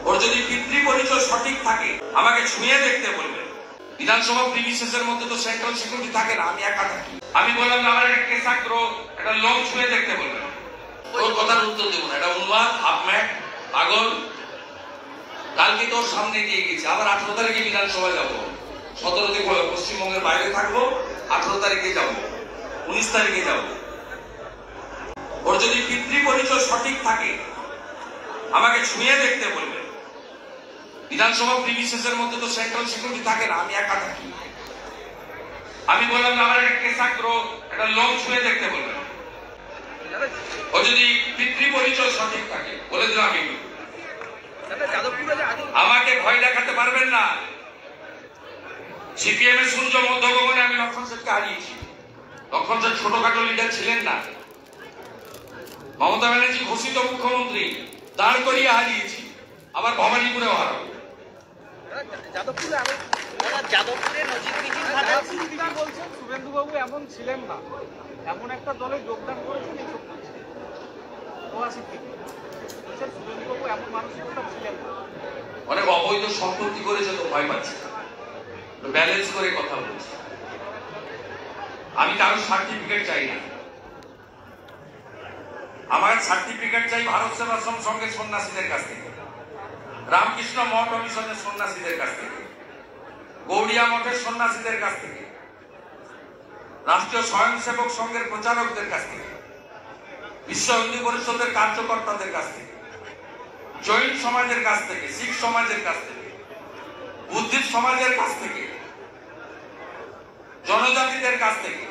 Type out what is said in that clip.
ওর যদি পিতৃ পরিচয় সঠিক থাকে আমাকে ছুঁয়ে দেখতে বলবেন। বিধানসভা প্রিমিসেসের মধ্যে তো সেন্ট্রাল সিকিউরিটি থাকে না, আমি একা থাকি। আমি বললাম আমার একটা কেসাগ্র একটা লোক ছুঁয়ে দেখতে বলবেন। ওর কথার উত্তর দেবো না, এটা উন্মাদ, আপম্যাট, পাগল। কালকে তোর সামনে দিয়ে গেছি, আবার 18 তারিখে বিধানসভায় যাবো, 17 তারিখে পশ্চিমবঙ্গের বাইরে থাকবো, 18 তারিখে যাবো, 19 তারিখে যাবো। ওর যদি পিতৃ পরিচয় সঠিক থাকে আমাকে ছুঁয়ে দেখতে বলবেন। বিধানসভা প্রিমিসেসের মধ্যে তো সেন্ট্রাল সিকিউরিটি থাকে না, আমি একা থাকি। আমি বললাম আমার একটা কেসাগ্র একটা লোক ছুঁয়ে দেখতে বলবেন। ও যদি পিতৃ পরিচয় সঠিক থাকে বলে দিলাম আমি, আমাকে ভয় দেখাতে পারবেন না। সিপিএম এর সূর্য মধ্যগগনে আমি লক্ষণ সেনকে হারিয়েছি। লক্ষণ সেন ছোটখাটো লিডার ছিলেন না। মমতা ব্যানার্জি ঘোষিত মুখ্যমন্ত্রী, দাঁড় করিয়ে হারিয়েছি, আবার ভবানীপুরেও হারাবো। শুভেন্দুবাবু এমন ছিলেন না, এমন একটা দলে যোগদান করেছেন এইসব শুভেন্দুবাবু এমন মানসিকতা ছিলেন না। অনেক অবৈধ সম্পত্তি করেছে তো ভয় পাচ্ছে, ব্যালেন্স করে কথা বলছি। আমি কারোর সার্টিফিকেট চাই না, আমার সার্টিফিকেট চাই ভারত সেবাশ্রম সংঘের সন্ন্যাসীদের কাছ থেকে, রামকৃষ্ণ মঠ মিশনের সন্ন্যাসীদের কাছ থেকে, গৌড়িয়া মঠের সন্ন্যাসীদের কাছ থেকে, রাষ্ট্রীয় স্বয়ংসেবক সংঘের প্রচারকদের কাছ থেকে, বিশ্ব হিন্দু পরিষদের কার্যকর্তাদের কাছ থেকে, জৈন সমাজের কাছ থেকে, শিখ সমাজের কাছ থেকে, বুদ্ধিস্ট সমাজের কাছ থেকে, জনজাতিদের কাছ থেকে,